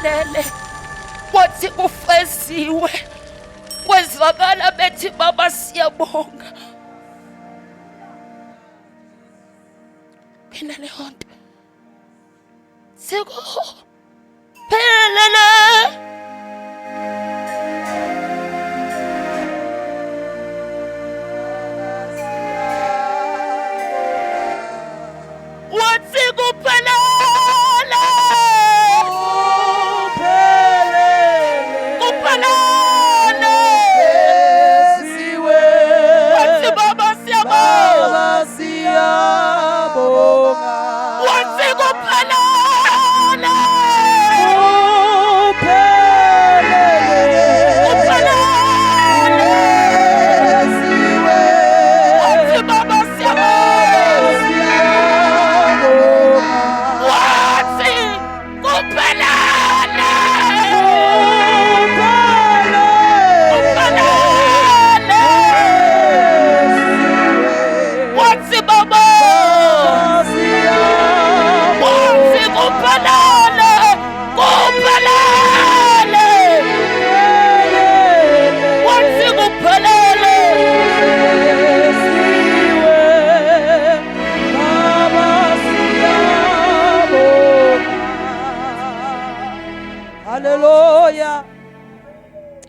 kuphelele wathi kufeziwe kwezwakala bethi baba siyabonga phela leyo nto sekuphelele wathi kuphelele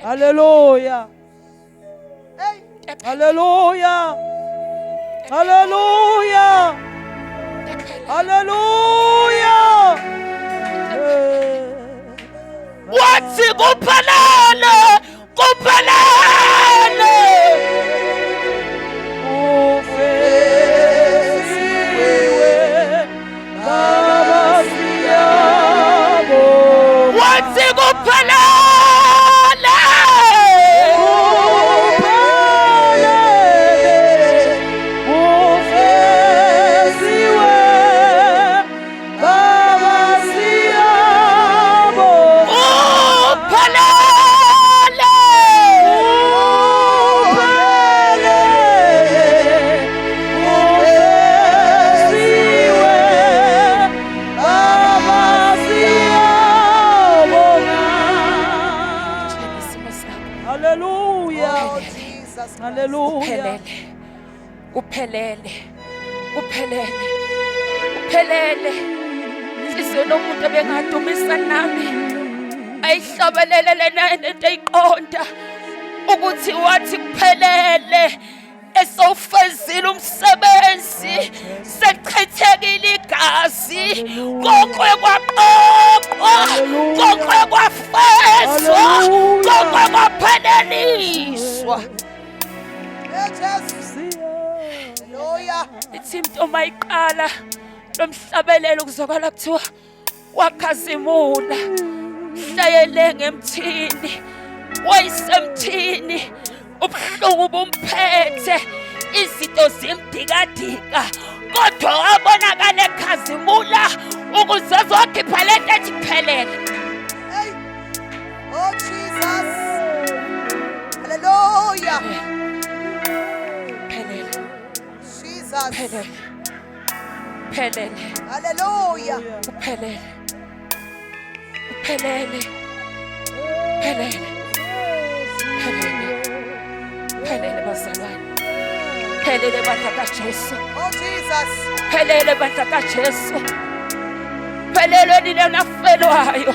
Hallelujah. Hallelujah. Hallelujah. Hallelujah. wathi kuphelele kuphelele wathi kuphelele Hallelujah. Kuphelele kuphelele sizonomuntu bengadumisa nami ayihlabelele lena into eyiqonda ukuthi wathi kuphelele esofezile umsebenzi sechithekile igazi konke kwaqoqwa konke kwafezwa konke kwapheleliswa. Ithi intombi ayiqala lomhlabelelo kuzokala kuthiwa wakhazimula hlayele ngemthini wayisemthini ubuhlungu bumphethe izinto zimdikadika kodwa wabonakala ekhazimula ukuze zokhipha lento ethi kuphelele. Oh Jesus. Hallelujah. Kuphelele. Hallelujah. Kuphelele bazalwane. Kuphelele bandla kaJesu. Oh Jesus. Kuphelele bandla kaJesu. Kuphelele nina nafelwayo.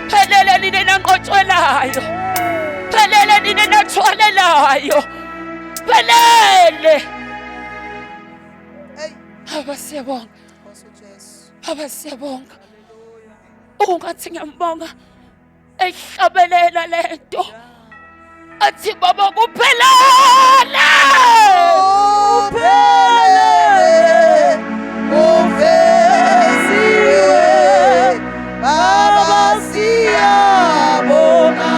Kuphelele nina nanqotshwelayo. Kuphelele nina nathwalelayo. Kuphelele. Baba siyabonga. Baba siyabonga. Ungathi ngiyambonga ehlabelela lento. Athi baba kuphelele. Kuphelele. Ufeziwe. Baba siyabonga.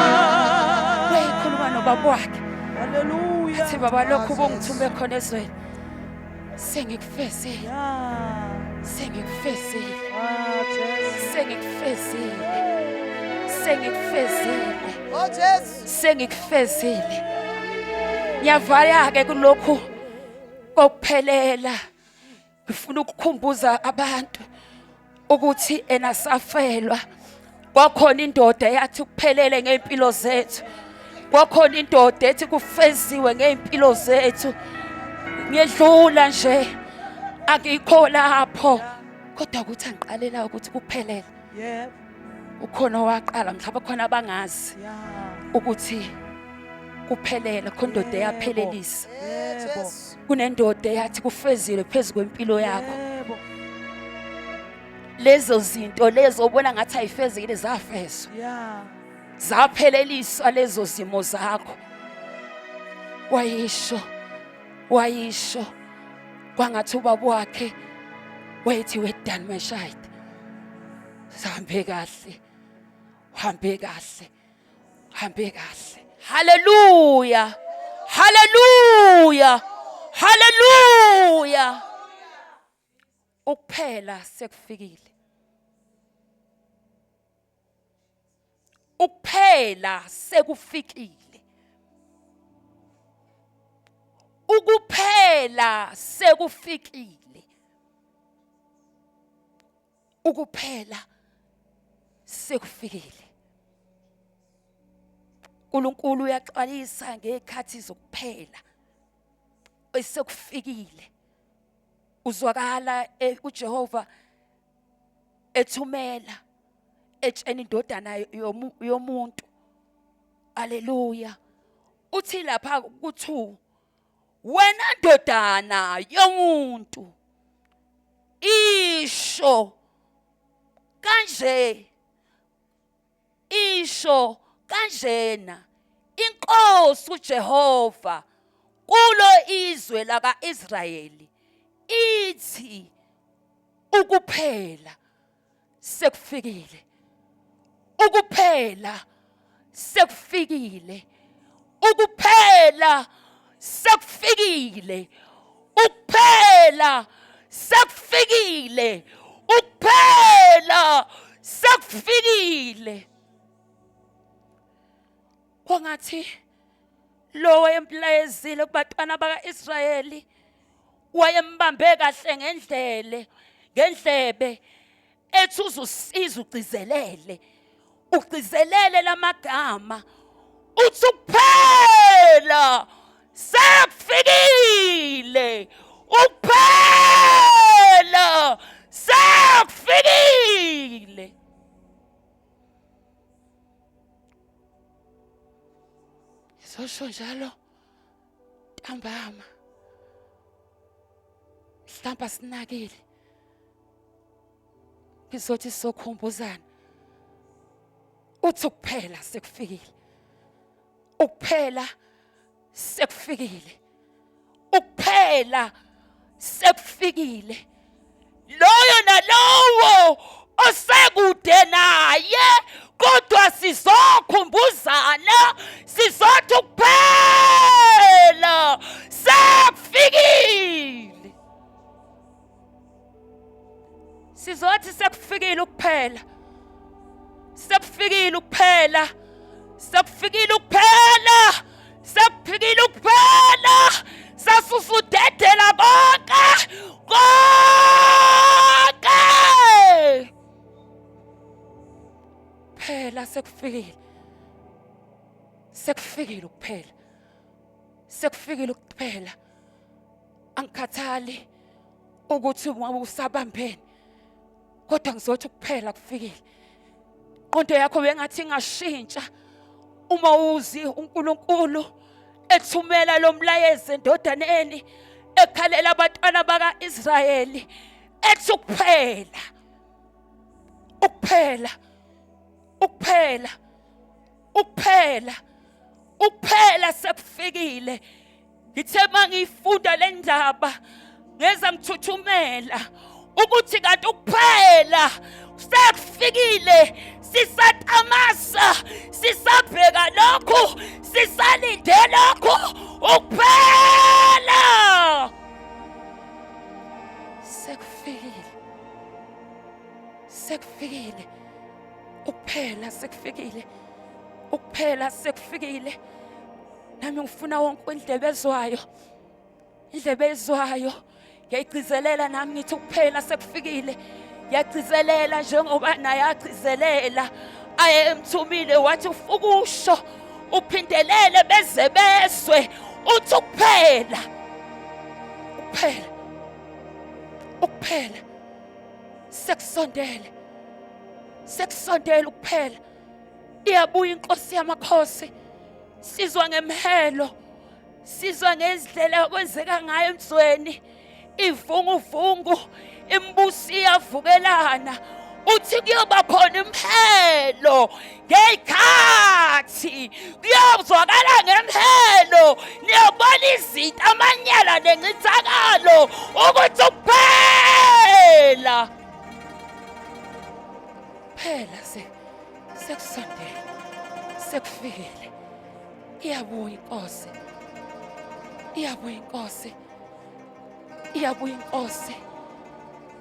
Wayikhuluma nobaba wakhe. Hallelujah. Athi baba lokhu bongithume khona ezweni. Sengikufezile. Sengikufezile. Sengikufezile. Sengikufezile. Oh Jesus. Sengikufezile. Ngiyavala ke kulokhu kokuphelela. Ngifuna ukukhumbuza abantu ukuthi enasafelwa kwakhona indoda eyathi kuphelele ngeimpilo zethu. Kwakhona indoda ethi kufeziwe ngeimpilo zethu. Ngiyedlula nje akikho lapho kodwa ukuthi angiqalela ukuthi kuphelele. Yebo. Ukhona waqala mhlawumbe khona abangazi Yeah. ukuthi kuphelele khona indoda eyaphelelisa. Yebo. Kunendoda eyathi kufezile phezulu kwempilo yakho. Yebo. Lezo zinto lezo ubona ngathi ayifezile zafezwa. Yeah. Zapheleliswa lezo zimo zakho. Wayisho kwangathi ubaba wakhe wethi wedani mashayide. Sambe kahle. Hambe kahle. Hallelujah. Hallelujah. Hallelujah. Ukuphela sekufikile. Ukuphela sekufikile. Ukuphela sekufikile. Ukuphela sekufikile. uNkulunkulu uyaxwayisa ngekhathi zokuphela. Esekufikile. Uzwakala uJehova ethumela etshena indodana yomuntu. Haleluya. Uthi lapha ku2 wena ndodana yomuntu isho kanjena inkosi uJehova kulo izwe lakaIsrayeli ithi ukuphela sekufikile. Ukuphela sekufikile. Ukuphela sekufikile. Ukuphela sekufikile. Ukuphela sekufikile. Kwangathi lo wayemlayezile kubantwana bakaIsrayeli wayembambe kahle ngendlebe ethi uzusiza ugcizelele lamagama uthi ukuphela sekufikile. Ukuphela sekufikile. Sosho njalo ntambama mhlamba sinakile ngizothi sokhumbuzana uthi ukuphela sekufikile. Ukuphela sekufikile. Ukuphela sekufikile. Loyo nalowo osekude naye kodwa sizokhumbuzana sizothi ukuphela sekufikile. Sizothi sekufikile ukuphela. Sekufikile ukuphela. Sekufikile ukuphela. Sekufikile ukuphela. Sasusudedela konke. Phela sekufikile. Sekufikile ukuphela. Sekufike ukuphela. Angikhathali ukuthi usabambene. Kodwa ngizothi ukuphela kufikile. Qonto yakho bengathi ngashintsha uma uzi uNkulunkulu ethumela lo mlayezo endodaneni ekhalela abantwana bakaIsrayeli ethi ukuphela. Ukuphela. Ukuphela. Ukuphela. Ukuphela sekufikile. Ngithe mangifunda le ndaba ngeza ngithuthumela ukuthi kanti ukuphela sekufikile. Sisatamasa, sisabheka lokho, sisalinde lokho ukuphela. Sekufikile. Sekufikile. Ukuphela sekufikile. Ukuphela sekufikile. Nami ngifuna wonke indlebe ezwayo. Indlebe ezwayo. Ngiyagcizelela nami ngithi ukuphela sekufikile. Yagcizelela njengoba naye yagcizelela ayemthumile wathi ufukusho uphindelele beze beswe uthi ukuphela sekusondele ukuphela iyabuya inkosi yamakhosi sizwa ngemhelo sizwa ngezindlela okwenzeka ngayo emzweni ivunguvungu imbusi iyavukelana uthi kuyoba khona imhelo ngeyikhathi kuyozwakala ngemhelo niyobona izinto amanyala nencithakalo ukuthi ukuphela sekusondele sekufikile iyabuya inkosi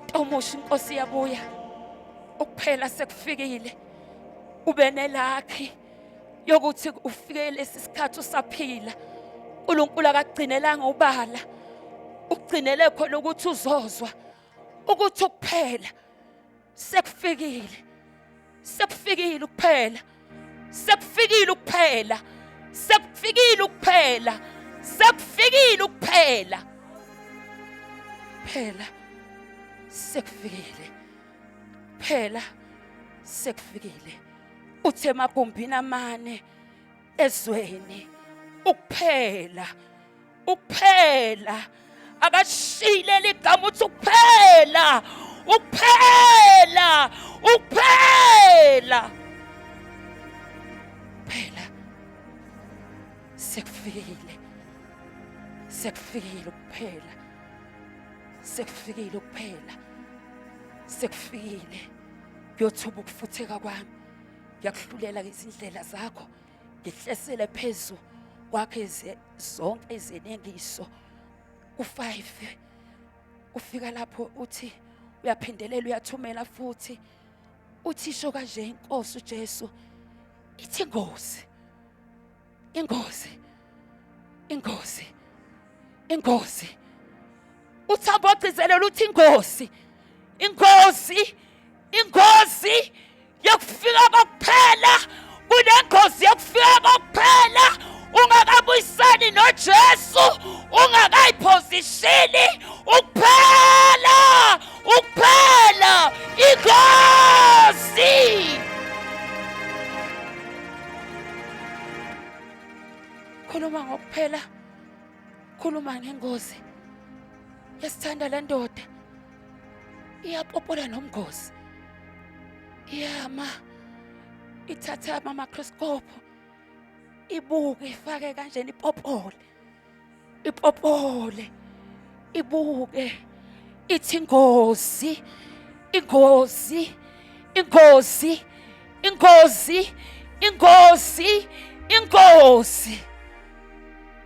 Tomusha inkosi iyabuya ukuphela sekufikile ube nelakhi yokuthi ufike lesi sikhathi usaphila uNkulunkulu akagcinelanga ubala ugcinele khona ukuthi uzozwa ukuthi ukuphela sekufikile ukuphela sekufile ukuphela sekufile uthe magumbini amane ezweni ukuphela akashile ligama uthi ukuphela sekufile kuyothuba ukufutheka kwami ngiyakuhlulela izindlela zakho ngihlesele phezulu kwakhe zonke izenengiso u5 ufika lapho uthi uyaphindelela uyathumela futhi uthisho kanje inkosi uJesu ithi ingozi uThabo agcizelela uthi ingozi yokufika kokuphela kunengozi yokufika kokuphela ungakabuyisani noJesu ungakayiphosishini ukuphela ingozi khuluma ngokuphela khuluma ngengozi yasithanda le ndoda iyapopola nomgozi iyama ithatha ama-microscope ibuke ifake kanjena ipopole ibuke ithi ingozi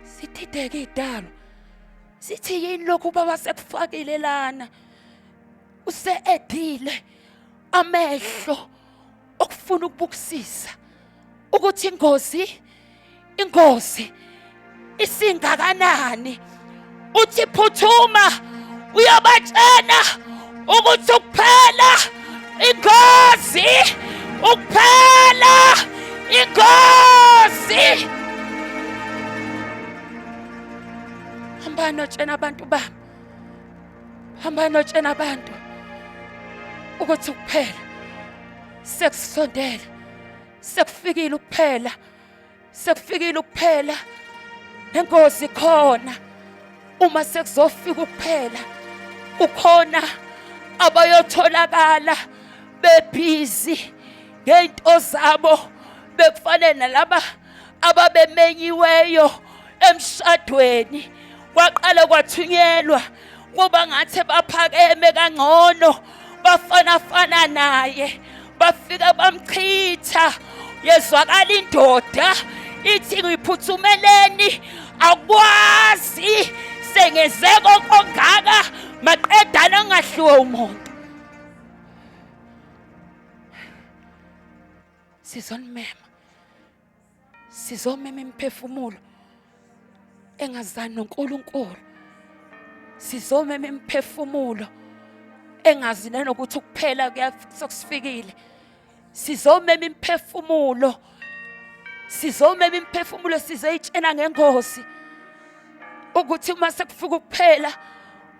sithideke idalo sithi yini lokhu baba sekufakile lana useedile amehlo okufuna ukubukisisa ukuthi ingozi isingakanani uthi phuthuma uyabatshena ukuthi ukuphela ingozi hamba notshena abantu bami hamba notshena abantu ukuthi ukuphela sekusondele sekufikile ukuphela nengozi khona uma sekuzofika ukuphela ukhona abayotholakala bebhizi ngeinto zabo bekufanele nalaba ababemenyiweyo emshadweni kwaqala kwathunyelwa kuba ngathi baphakeme kangcono bafana naye bafika bamchitha yezwakala indoda ithi ngiphuthumeleni akwazi sengezeko kongaka maqedana ngahluwe umuntu sizomema imphefumulo engazani noNkulunkulu sizomema imphefumulo engazi nanokuthi ukuphela sokusifikile Sizomema imphefumulo. Sizomema imphefumulo sizoyitshena ngengozi. Ukuthi uma sekufika ukuphela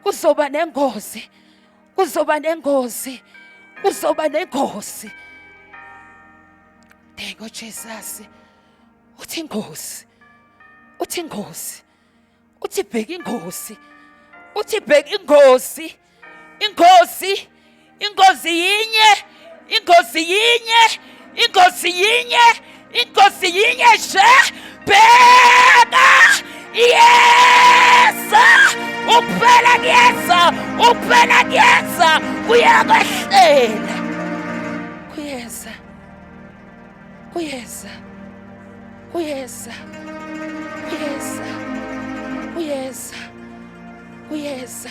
kuzoba nengozi. Kuzoba nengozi. Kuzoba nengozi. Thank Jesus. Uthi ingozi. Uthi ingozi. Uthi bheka ingozi. Uthi bheka ingozi. Ingozi. Ingozi yinye. Ingozi yinye. Ingozi yinye. Ingozi yinye nje. Bheka. Yes! Ukuphela kuyeza. Ukuphela kuyeza. Kuyakwehlela. Kuyeza. Kuyeza. Kuyeza. Kuyeza. Kuyeza. Kuyeza.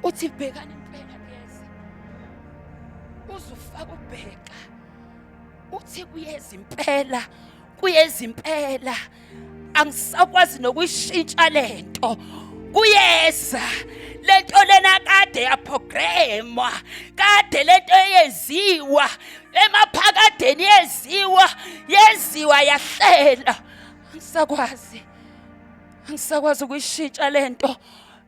Uthi bhekani impela kuyeza. Uzufaka ubheka. Uthi kuyeza impela. Kuyeza impela. Angisakwazi nokuyishintsha lento. Kuyeza. Lento lena kade yaprogramwa. Kade lento yenziwa. Emaphakadeni yenziwa yahlela. Angisakwazi. Angisakwazi ukuyishintsha lento.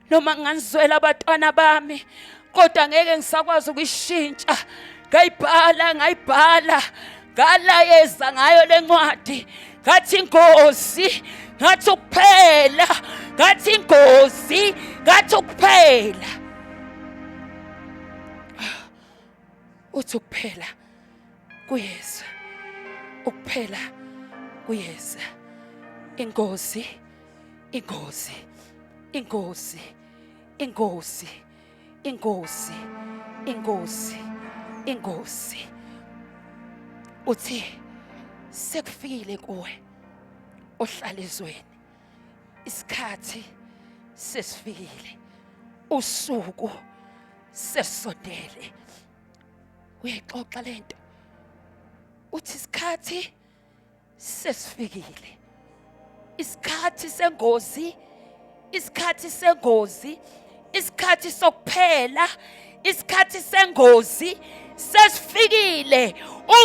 Noma nganizwela abantwana bami kodwa ngeke ngisakwazi ukuyishintsha. Ngayibhala ngalayeza ngayo lencwadi. Ngathi ingozi, ngathi ukuphela, ngathi ingozi, ngathi ukuphela. Uthi ukuphela kuyeza. Ukuphela kuyeza. Ingozi, ingozi, ingozi, ingozi, ingozi, ingozi, ingozi. Uthi sekufikile kuwe ohlala ezweni. Isikhathi sesifikile. Usuku sesondele. Uyayixoxa lento. Uthi isikhathi sesifikile. Isikhathi sengozi. Isikhathi sengozi. Isikhathi sokuphela. Isikhathi sengozi sesifikile.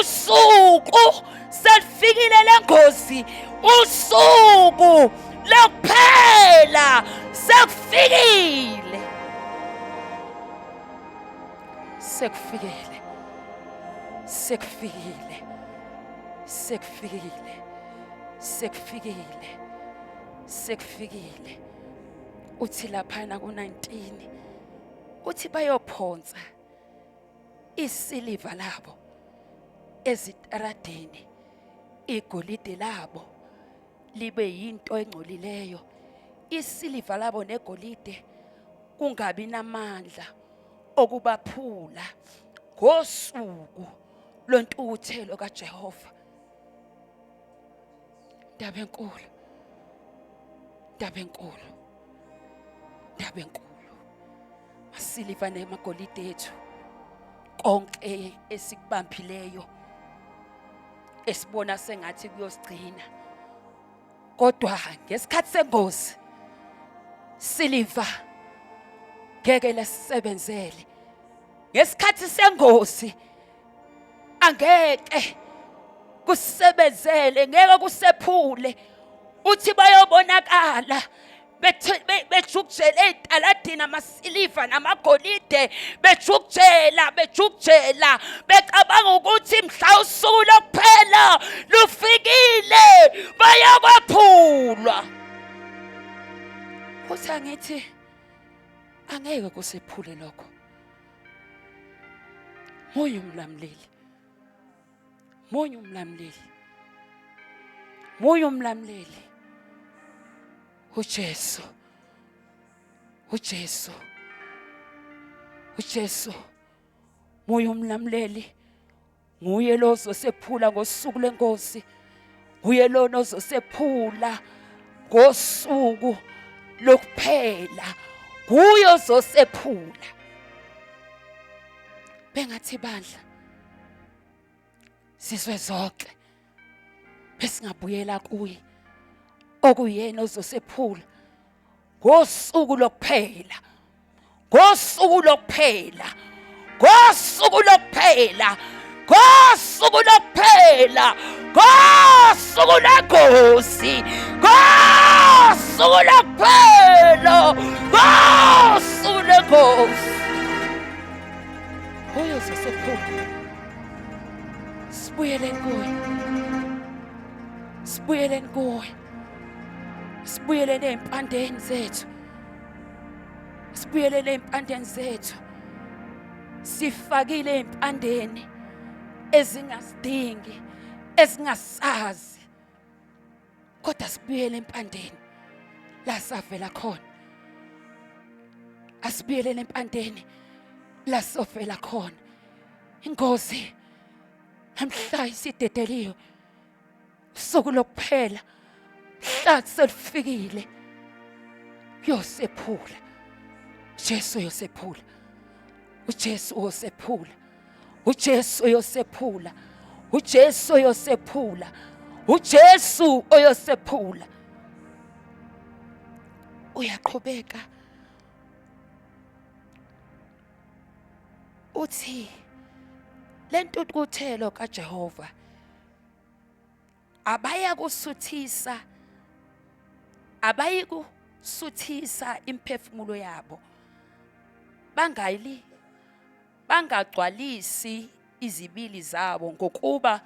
Usuku selifikile lengozi. Usuku lokuphela sekufikile. Sekufikile. Sekufikile. Sekufikile. Sekufikile. Sekufikile. Uthi laphana ku-19 uthi bayophonsa isiliva labo ezitaradeni, igolide labo libe yinto engcolileyo. Isiliva labo negolide kungabi namandla okubaphula ngosuku lontukuthelo kaJehova. Ndaba enkulu. Ndaba enkulu. Ndaba enkulu. Masiliva nemagolide ethu konke esikubambileyo esibona sengathi kuyosigcina, kodwa ngesikhathi sengozi siliva ngeke lasebenzele. Ngesikhathi sengozi angeke kusebenzele, ngeke kusephule. Uthi bayobonakala bejukjela ezitaladini amasiliva namagolide, bejukjela becabanga ukuthi mhla usuku lokuphela lufikile bayakwaphulwa. Uthi angithi angeke kusephule lokho. Moyo umlamleli. Moyo umlamleli. Moyo umlamleli. uJesu, uJesu, uJesu, moya umlamleli, nguye lo ozosephula ngosuku lenkosi, nguye lo ozosephula ngosuku lokuphela, nguye ozosephula. Bengathi bandla sizwe zonke besingabuyela kuye, okuyena ozosephula ngosuku lokuphela, ngosuku lokuphela, ngosuku lokuphela, ngosuku lokuphela, ngosuku lengozi, ngosuku lokuphela, ngosuku lengozi. Uyo sesephuma. Sibuyeleni kuye. Sibuyeleni kuye. Sibuyeleni empandeni zethu. Sibuyeleni empandeni zethu. Sifakile empandeni ezingasidingi, ezingasazi. Kodwa sibuyele empandeni la savela khona. Asibuyeleni empandeni la sofela khona. Ingozi namhla isidedeliwe. Usuku lokuphela mhla selifikile. Yosephula. Jesu yosephula. uJesu uyosephula. uJesu uyosephula. uJesu uyosephula. uJesu uyosephula. Uyaqhubeka uthi lentukuthelo kaJehova abayikusuthisa imphefumulo yabo, bangagcwalisi izibili zabo, ngokuba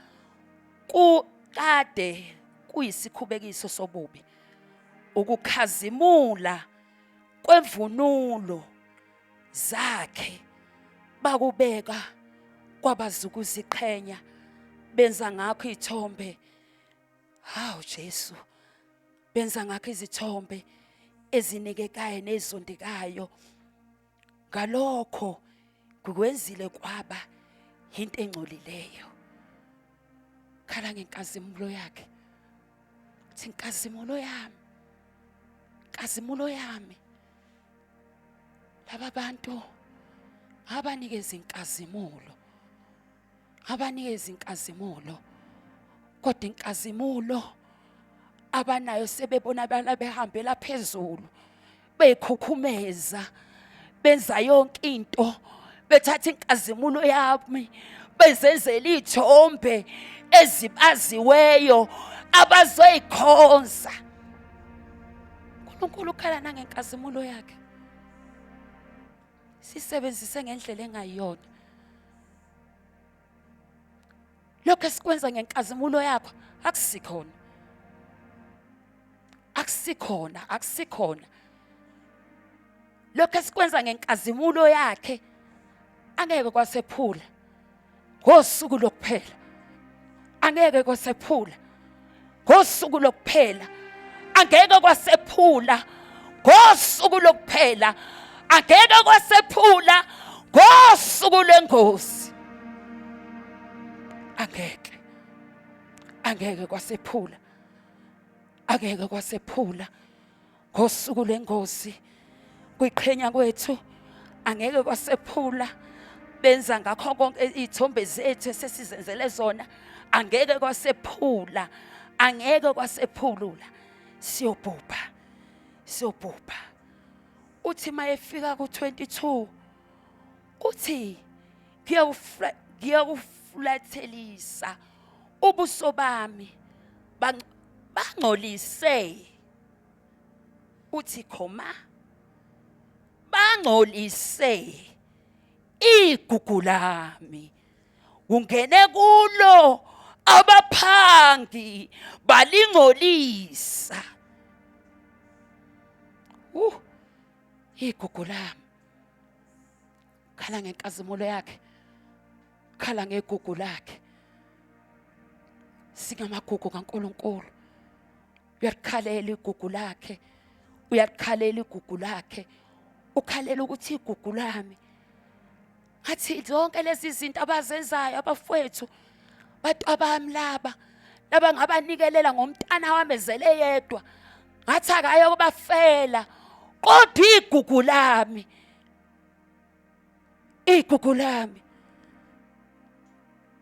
kade kuyisikhubekiso sobubi ukukhazimula kwemvunulo zakhe, bakubeka kwabazukuziqhenya, benza ngakho izithombe. Hawu Jesu, benza ngakho izithombe ezinikekayo nezondekayo. Ngalokho kukwenzile kwaba into engcolileyo. Khala ngenkazimulo yakhe. Uthi inkazimulo yami, inkazimulo yami. Laba bantu abanikeza inkazimulo, abanikeza inkazimulo, kodwa inkazimulo abanayo sebebona abana behambela phezulu, beyikhukhumeza, benza yonke into, bethatha inkazimulo yami bezenzela izithombe ezibaziweyo abazoyikhonza. uNkulunkulu ukhala nangenkazimulo yakhe. Sisebenzise ngendlela engayiyona. Lokho esikwenza ngenkazimulo yakho akusikhona. Akusikhona, akusikhona. Lokho esikwenza ngenkazimulo yakhe angeke kwasephula ngosuku lokuphela. Angeke kwasephula ngosuku lokuphela. Angeke kwasephula ngosuku lokuphela. Angeke kwasephula ngosuku lwengozi. Angeke kwasephula. Angeke kwasephula ngosuku lwengozi. Kuyiqhenya kwethu angeke kwasephula. Benza ngakho konke izithombe zethu sesizenzele zona. Angeke kwasephula. Angeke kwasephulula. Siyobhubha. Uthi mayefika ku22 uthi ngiyawuflathelisa ubuso bami bangcolise. Uthi khoma bangcolise igugu lami, ungene kulo abaphangi balingcolisa. Igugu lami. Khala ngenkazimulo yakhe. Khala ngegugu lakhe. Singamagugu kaNkulunkulu. Uyakhalela igugu lakhe. Uyakhalela igugu lakhe. Ukhalela ukuthi igugu lami. Athi zonke lezi zinto abazenzayo abafowethu, bantu abamlaba, laba ngabanikelela ngomntana wami ezele yedwa. Ngathi akayo kubafela. Kodwa igugu lami. Igugu lami.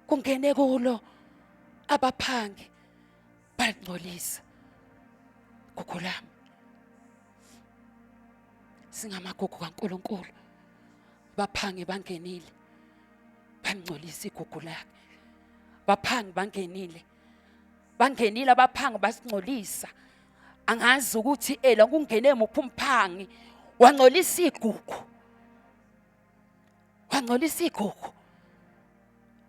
Kungene kulo abaphangi balingcolisa. Igugu lami. Singamagugu kaNkulunkulu. Abaphangi bangenile. bangcolisa igugu lakhe. Baphangi bangenile abaphangi basingcolisa. Angazi ukuthi la kungene muphi umphangi wangcolisa igugu. Wangcolisa igugu.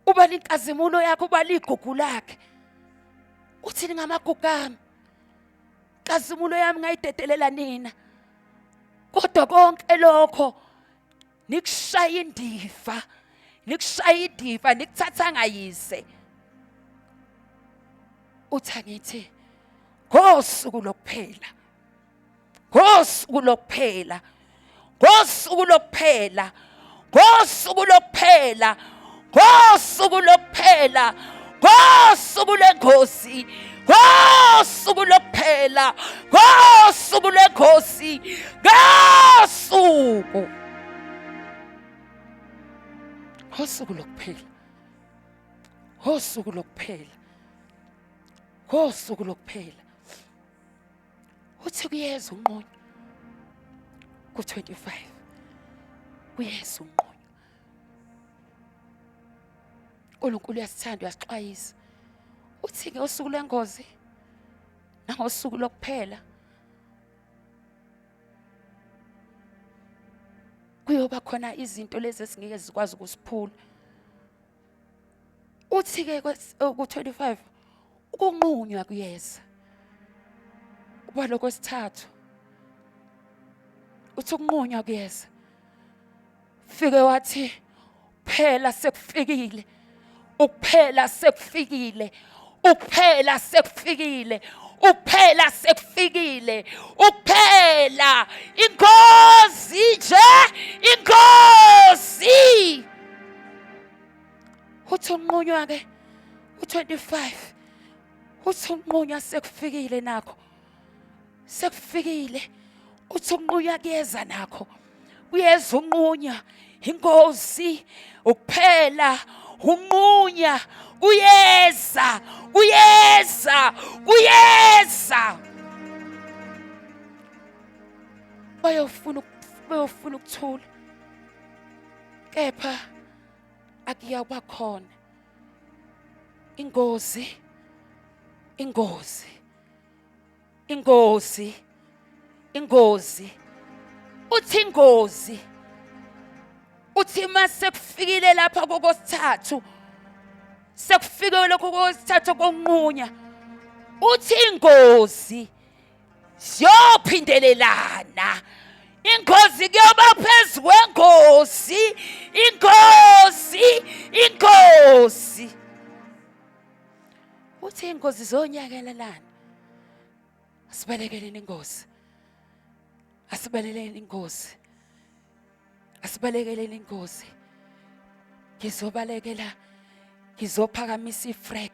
Uba linkazimulo yakho uba ligugu lakhe. Uthini ngamagugu ami? Inkazimulo yami ngayidedelela nina. Kodwa konke lokho nikushaya indiva. Nikuthatha ngayise. Uthi ngithi ngosuku lokuphela. Ngosuku lokuphela. Ngosuku lokuphela. Ngosuku lokuphela. Ngosuku lokuphela. Ngosuku lenkosi. Ngosuku lokuphela. Ngosuku lenkosi. Ngosuku. Ngosuku lokuphela. Ngosuku lokuphela. Ngosuku lokuphela. Uthi kuyeza unqonya. Ku-25. Kuyeza unqonya. uNkulunkulu uyasithanda uyasixwayisa. Uthi ngosuku lengozi nangosuku lokuphela kuyoba khona izinto lezi esingeke zikwazi ukusiphula. Uthi ke ku-25 ukunqunywa kuyeza. Uba lokho sithathu. Uthi ukunqunywa kuyeza. Fike wathi phela sekufikile. Ukuphela sekufikile. Ukuphela sekufikile. Ukuphela sekufikile. Ukuphela inkosi nje inkosi. Uthi unqunywa ke u25. Uthi unqunywa sekufikile nakho. Sekufikile. Uthi unqunywa kuyeza nakho. Kuyeza unqunywa inkosi. Ukuphela unqunya kuyeza. Kuyeza. Kuyeza. Bayofuna ukuthula. Kepha akuyakuba khona ingozi. Ingozi. Ingozi. Ingozi. Uthi ingozi. Uthi mase kufikile lapha kokosithathu. Sekufike lokho kokosithathu konqunya. Uthi ingozi siyophindelelana. Ingozi kuyoba phezu kwengozi. Ingozi. Ingozi. Uthi ingozi zonyakelelana. Asibalekeleni ingozi. Asibalekeleni ingozi. Asibalekeleni ingozi. Ngizobalekela. Ngizophakamisa ifrag.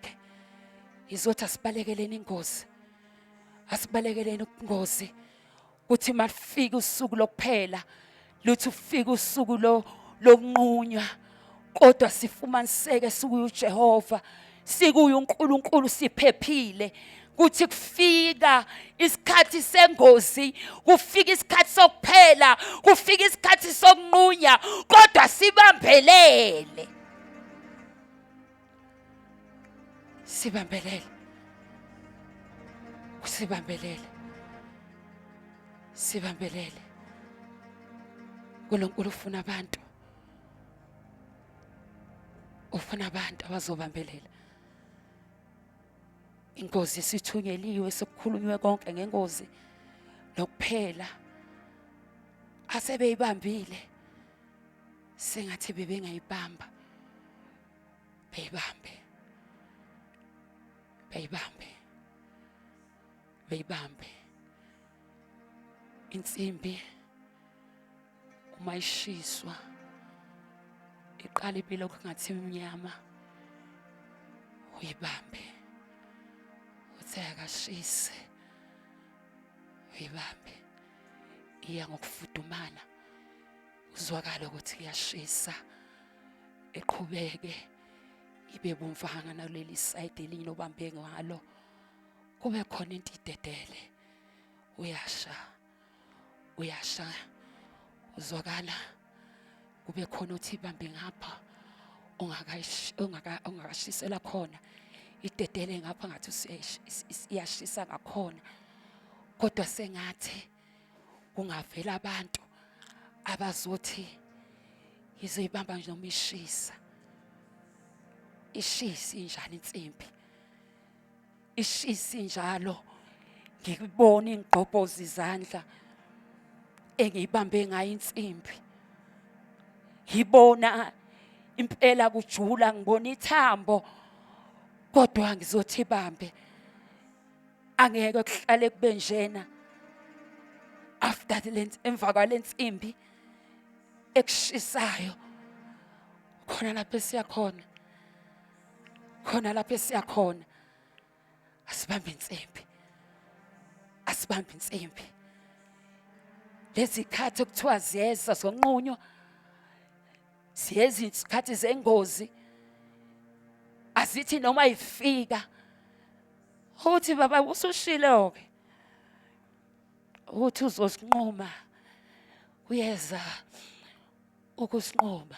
Ngizothi asibalekeleni ingozi. Asibalekeleni ingozi. Uthi mafika usuku lokuphela. Luthi ufika usuku lokunqunywa. Kodwa sifumaniseke sikuyo uJehova. Sikuyo uNkulunkulu siphephile. Kuthi kufika isikhathi sengozi, kufika isikhathi sokuphela, kufika isikhathi sokunqunya, kodwa sibambelele. Sibambelele. Sibambelele. Sibambelele. uNkulunkulu ufuna abantu. Ufuna abantu abazobambelela. Ingozi sithunyeliwe sekukhulunywe konke ngengozi lokuphela. Asebeyibambile. Sengathi bebengayibamba. Beyibambe. Beyibambe. Beyibambe. Insimbi uma ishiswa iqala impilo kungathi imnyama. Uyibambe. Akashise. Uyibambe. Iya ngokufudumala. Uzwakala ukuthi iyashisa. Eqhubeke ibe bomvanga naleli side elinye obambe ngalo. Kube khona into idedele. Uyasha. Uyasha. Uzwakala kube khona uthi ibambe ngapha. ongakashisela khona idedele ngapha ngathi iyashisa ngakhona, kodwa sengathi kungavela abantu abazothi izoyibamba nje noma ishisa. Ishisi njalo insimbi, ishisi njalo ngikubona ingqobhozi izandla engiyibambe ngayo insimbi. Ngibona impela kujula, ngibona ithambo, kodwa ngizothi ibambe. Angeke kuhlale kube njena. After emva kwalensimbi ekushisayo, khona lapho esiyakhona, khona lapho esiyakhona, asibambe insimbi, asibambe insimbi. Lezi khathi okuthiwa ziyeza zonqunywa, siyezi izikhathi zengozi, azithi noma ifika uthi baba usushilo-ke uthi uzosinquma, uyeza ukusinquma,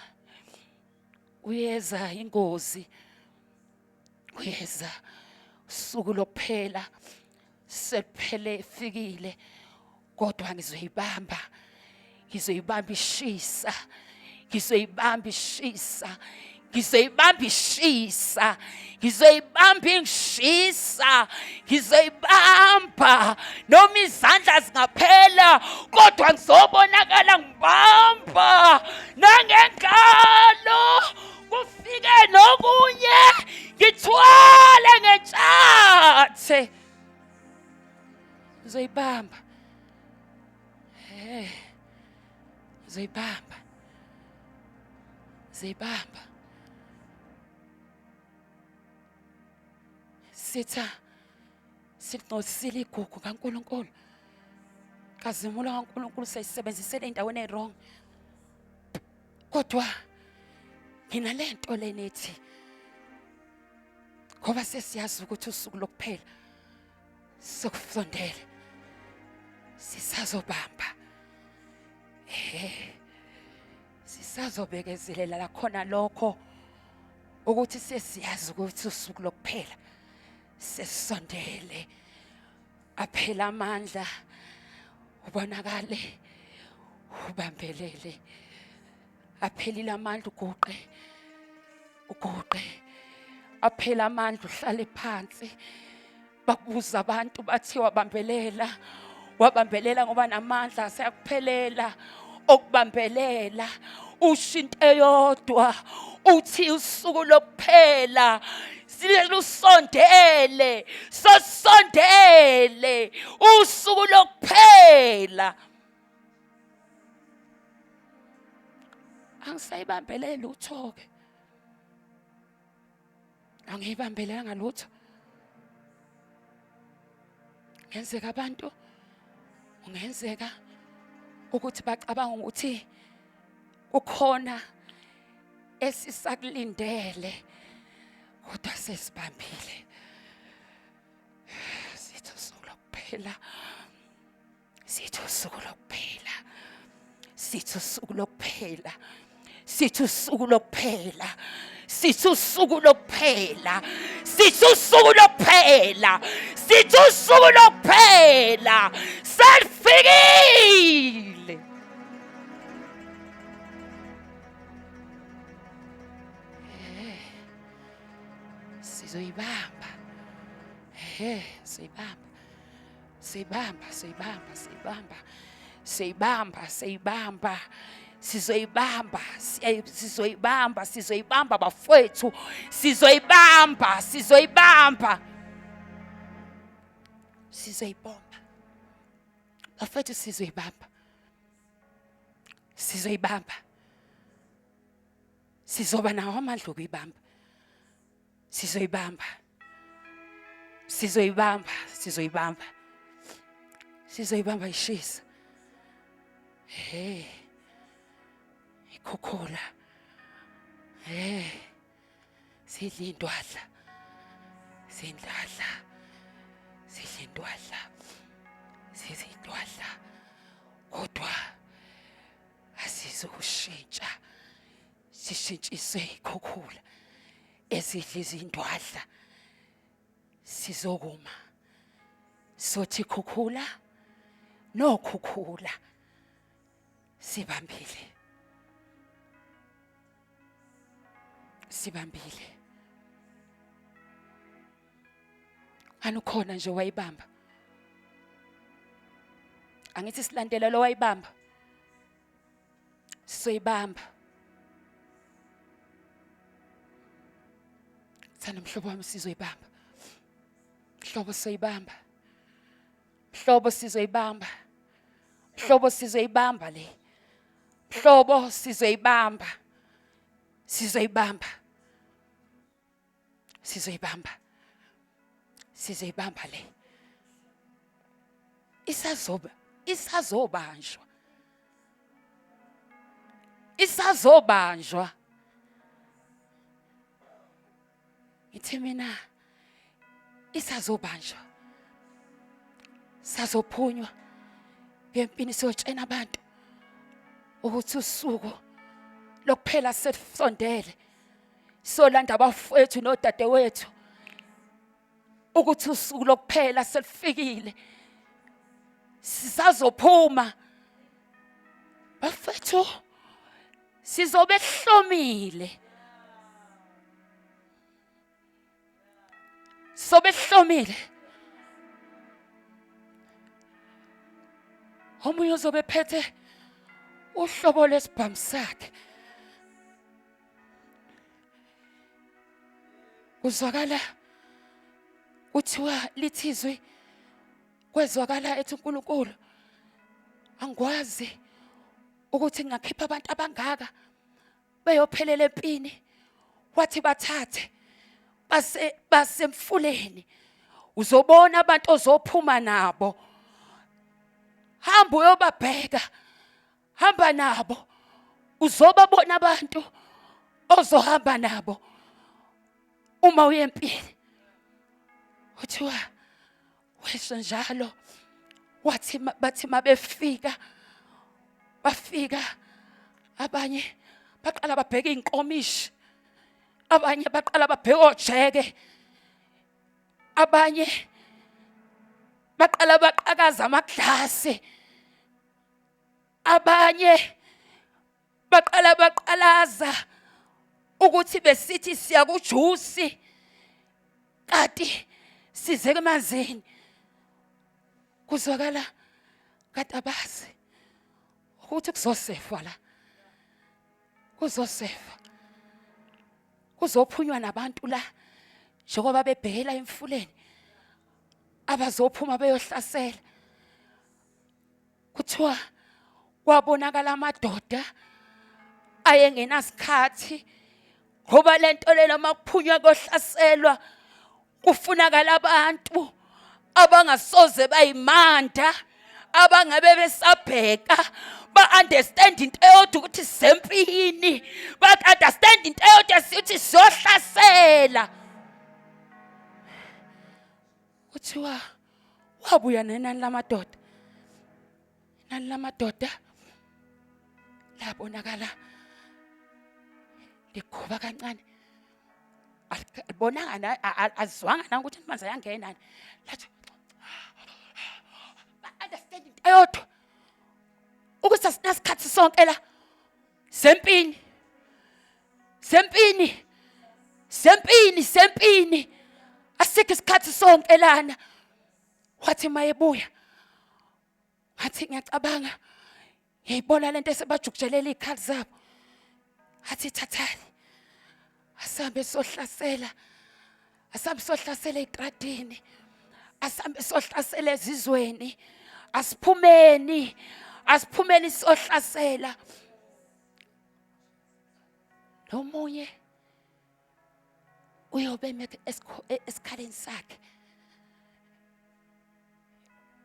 uyeza ingozi, uyeza usuku lokuphela sephele fikile, kodwa ngizoyibamba, ngizoyibamba ishisa, ngizoyibamba ishisa, ngizoyibamba ishisa, ngizoyibamba ingishisa, ngizoyibamba noma izandla zingaphela, kodwa ngizobonakala ngibamba nangengalo, kufike nokunye ngithwale ngentshathe. Ngizoyibamba, ngizoyibamba, ngizoyibamba. Sinosile igugu kaNkulunkulu, kazimula kaNkulunkulu sayisebenzisela endaweni e-wrong. Kodwa ngina lento lenethi, ngoba sesiyazi ukuthi usuku lokuphela sokufondela, sisazobamba, sisazobekezelela la khona lokho ukuthi sesiyazi ukuthi usuku lokuphela sesondele. Aphela amandla, ubonakale, ubambelele. Aphelile amandla, uguqe. Aphela amandla, uhlale phansi. Bakubuza abantu bathi wabambelela ngoba namandla aseyakuphelela okubambelela. Ushinto eyodwa uthi usuku lokuphela silusondele, sosondele usuku lokuphela. Angisayibambeleli utho-ke, angiyibambelanga lutho. Ngenzeka abantu, ungenzeka ukuthi bacabanga ukuthi ukhona esisakulindele, kodwa sesibambile. Sithi usuku lokuphela, sithi usuku lokuphela, sithi usuku lokuphela, sithi usuku lokuphela, sithi usuku lokuphela, sithi usuku lokuphela, sithi usuku lokuphela selifikile. Sizoyibamba, siyibamba, siyibamba, siyibamba, siyibamba, siyibamba, siyibamba, sizoyibamba, sizoyibamba, sizoyibamba bafowethu, sizoyibamba, sizoyibamba, sizoyibamba bafowethu, sizoyibamba, sizoyibamba, sizoba nawo amandla okuyibamba. Sizoyibamba, sizoyibamba, sizoyibamba, sizoyibamba ishisa. Ikhokhula, sidla indwadla, sidla indwadla, sidla indwadla, kodwa asizokushintsha sishintshiswe ikhukhula esidla izindwadla sizokuma sothi khukhula nokhukhula sibambile anukhona nje wayibamba angithi silandela lo wayibamba soyibamba sana mhlobo wami sizoyibamba mhlobo soyibamba mhlobo sizoyibamba mhlobo sizoyibamba le mhlobo sizoyibamba le isazobanjwa ngithi mina isazobanjwa sazophunywa ngempini siyotshena abantu ukuthi usuku lokuphela sesondele solanda abafowethu nodadewethu ukuthi usuku lokuphela selifikile sisazophuma bafethu sizobe hlomile omunye uzobe phethe uhlobo lesibhamu sakhe uzwakala uthiwa lithizwe kwezwakala ethi uNkulunkulu angikwazi ukuthi ngingakhipha abantu abangaka beyophelela empini wathi bathathe basemfuleni uzobona abantu ozophuma nabo hamba uyobabheka hamba nabo uzobabona abantu ozohamba nabo uma uye empini uthiwa wesho njalo wathi bathi mabefika bafika abanye baqala babheka inkomishi abanye baqala babheka ojeke abanye baqala baqhakaza amaglasi abanye baqala baqalaza ukuthi besithi siya kujusi kanti size emanzini kuzwakala katabazi ukuthi kuzosefa la kuzophunywa nabantu la njengoba bebhekela emfuleni abazophuma beyohlasela kuthiwa kwabonakala amadoda ayengenasikhathi ngoba lento lena makuphunywa kohlaselwa kufunakala abantu abangasoze bayimanda abangabe besabheka ba-understand into eyodwa ukuthi sempini ba-understand into eyodwa sithi siyohlasela kuthiwa wabuya nenani lamadoda labonakala likhuba kancane alibonanga azwanga ukuthi amanzi ayangena lathi ba-understand into eyodwa ukuthi asinasikhathi sonke la sempini asikho isikhathi sonke lana wathi mayebuya wathi ngiyacabanga ngiyibona lento esebajukujelela izikhali zabo athi thathani asambe sohlasela ezitradini asambe sohlasela ezizweni asiphumeni sohlasela nomunye uyobe esikhaleni sakhe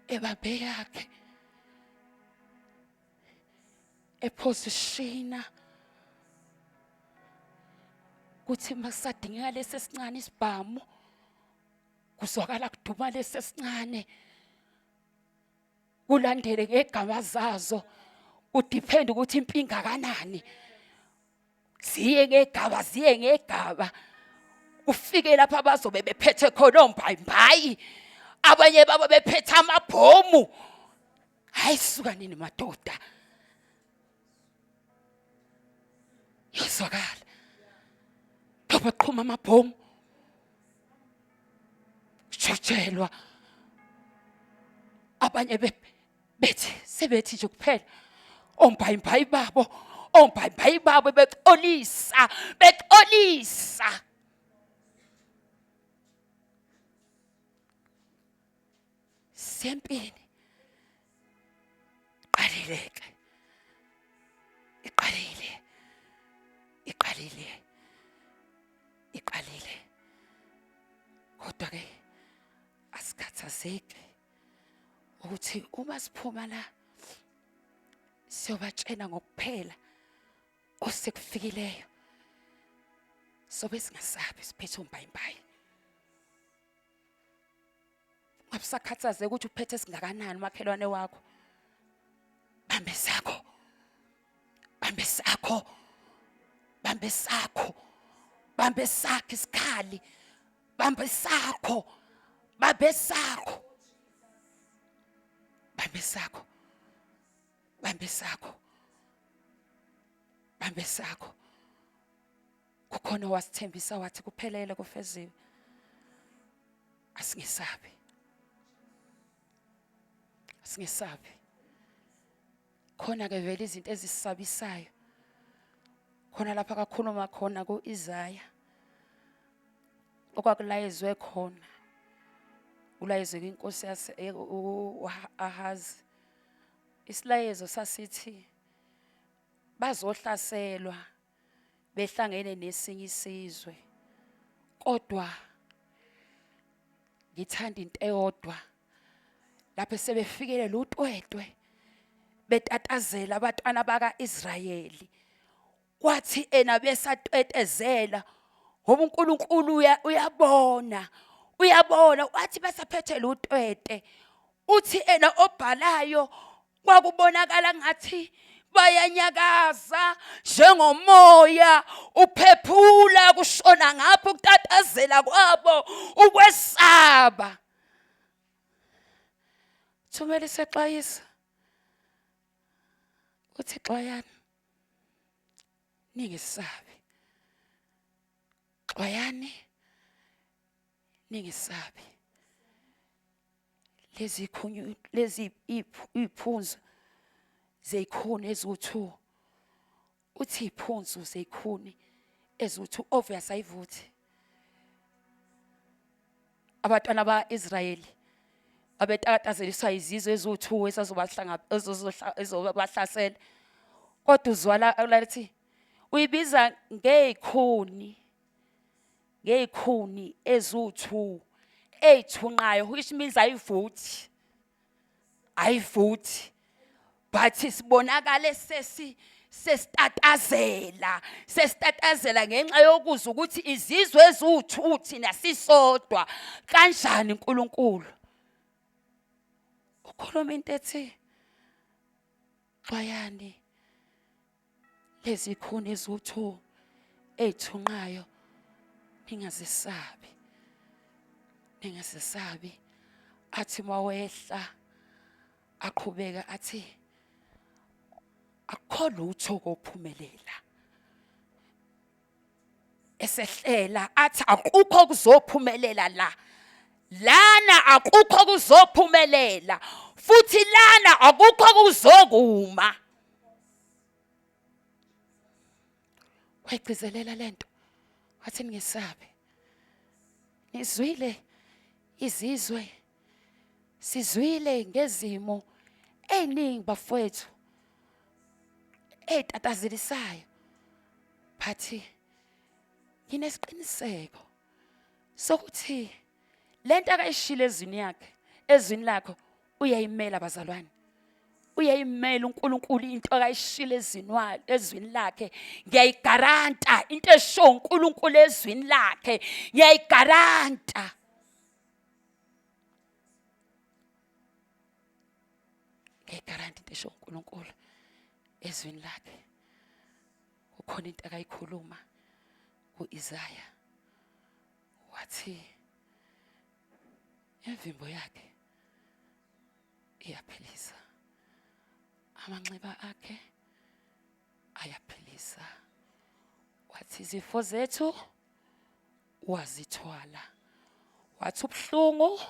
ebambe yakhe epositiona kuthi masadingeka lesi esincane isibhamu kuzwakala kuduma lesi esincane kulandele ngegama zazo udepend ukuthi impinga kanani ziye ngegaba ufike lapha abazobe bephethe khona ombhayimbayi abanye baba bephethe amabhomu. Hayi suka nini madoda, yozwakala ngoba qhuma amabhomu shotshelwa. Abanye bethi sebethi nje kuphela ombhayimbayi babo bexolisa sempini. Iqalile kodwa ke asikhathazeki ukuthi uma siphuma la siyobatshena ngokuphela osekufikileyo, sobe singasabi siphethe umbhayimbayi. Abusakhathazeki ukuthi uphethe singakanani umakhelwane wakho. Bambe sakho isikhali, bambe sakho kukhona wasithembisa wathi kuphelele kufeziwe. Asingesabi khona ke vele izinto ezisisabisayo khona lapha kakhuluma khona ku-Isaya okwakulayezwe khona, ulayezwe inkosi Ahazi. Isilayezo sasithi bazohlaselwa behlangene nesinye isizwe, kodwa ngithanda into eyodwa lapho sebefikele luTwetwe betatazela abantwana baka-Israyeli. Kwathi besatwetezela ngoba uNkulunkulu uyabona wathi basaphethe luTwetwe. Uthi obhalayo kwakubonakala ngathi bayanyakaza njengomoya uphephula kushona ngapho ukutatazela kwabo ukwesaba. Thumela isexwayisa uthi xwayani ningesabi, xwayani ningesabi. Lezi iphunzu zeyikhuni eziwu-2, uthi iphunzu zeyikhuni eziwu-2 obvious ayivuthi. Abantwana ba-Israyeli abetatazeliswa izizwe eziwu-2 ezizobahlasela, kodwa uzwala lithi uyibiza ngey'khuni eziwu-2 ey'thunqayo, which means ayivuthi but sibonakale sesitatazela ngenxa yokuza ukuthi izizwe eziwu-2 thina sisodwa kanjani uNkulunkulu. Ukhuluma into ethi xwayani lezi khuni eziwu-2 ey'thunqayo, ningazisabi. Athi mawehla aqhubeka athi akukho lutho kophumelela. Esehlela athi akukho kuzophumelela lana akukho kuzophumelela, futhi lana akukho kuzokuma. Wayigcizelela lento wathi ningesabi. Nizwile izizwe, sizwile ngezimo eziningi bafowethu ezitatazelisayo, but nginesiqiniseko sokuthi lento akayishilo ezwini lakho uyayimela bazalwane. Uyayimela uNkulunkulu into akayishilo ezwini lakhe. Ngiyayigaranta into esho uNkulunkulu ezwini lakhe, ngiyayigaranta. Ngiyayigaranta into esho uNkulunkulu ezwini lakhe. kukhona into akayikhuluma ku-Isaya wathi imvimbo yakhe iyaphilisa, amanxeba akhe ayaphilisa. Wathi izifo zethu wazithwala, wathi ubuhlungu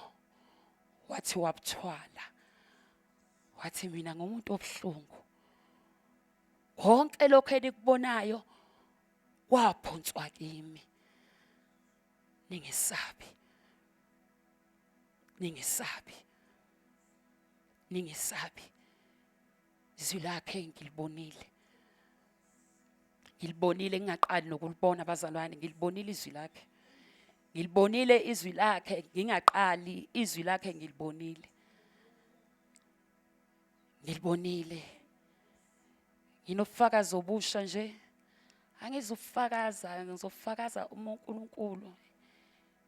wathi wabuthwala. Wathi mina ngumuntu obuhlungu, konke lokho enikubonayo kwaphonswa kimi. Ningesabi, ningesabi, ningesabi. Izwi lakhe ngilibonile, ngilibonile ngingaqali nokulibona bazalwane, ngilibonile izwi lakhe. Ngilibonile izwi lakhe ngingaqali, izwi lakhe ngilibonile. Ngilibonile. Nginofakazi obusha nje. Angizufakaza, ngizofakaza uNkulunkulu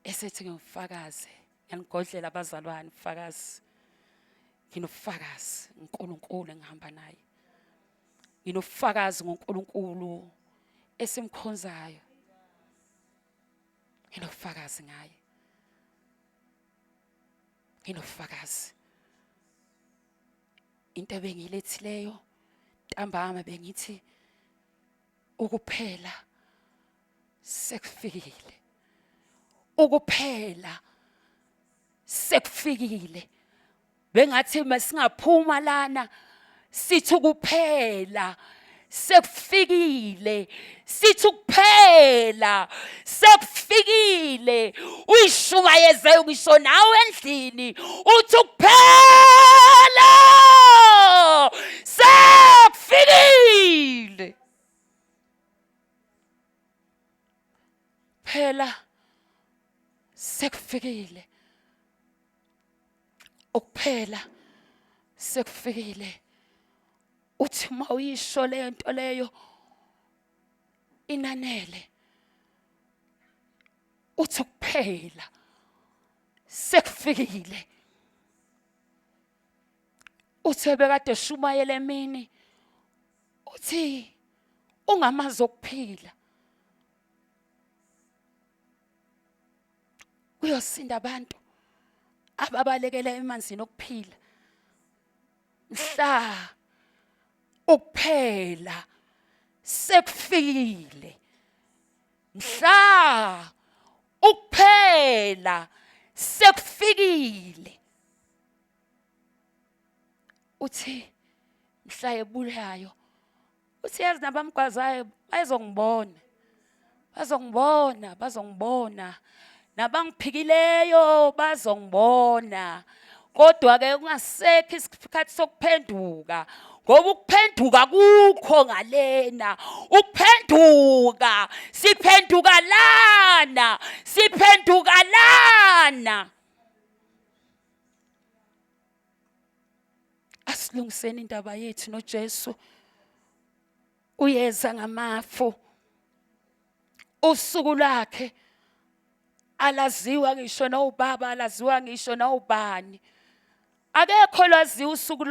esethi ngimfakaze. Ngiyanigodlela abazalwane ufakazi. Nginofakazi uNkulunkulu engihamba naye. Nginofakazi ngoNkulunkulu esimkhonzayo. Nginofakazi ngaye. Nginofakazi. Into bengilethileyo ntambama bengithi ukuphela sekufikile. Ukuphela sekufikile. Bengathi masingaphuma lana sithi ukuphela sekufikile, sithi ukuphela sekufikile. Uyishumayeze ngisho nawe endlini uthi ukuphela sekufikile. Phela sekufikile. Ukuphela sekufikile. Uthi uma uyisho leyo nto leyo inanele. Uthi ukuphela sekufikile. Uthi bekade shumayele emini uthi ungamazi ukuphila. Kuyosinda abantu ababalekela emanzini okuphila. Mhla ukuphela sekufikile. Mhla ukuphela sekufikile. Uthi mhla ebulayo uthi yazi nabamgwazayo bayezongibona. Bazongibona, bazongibona. Nabangiphikileyo bazongibona. Kodwa ke kungasekho isikhathi sokuphenduka. Ngoba ukuphenduka kukho ngalena. Ukuphenduka siphenduka lana, siphenduka lana. Asilungiseni indaba yethu noJesu. Uyeza ngamafu. Usuku lakhe alaziwa ngisho nobaba, alaziwa ngisho nobani. Akekho laziwa usuku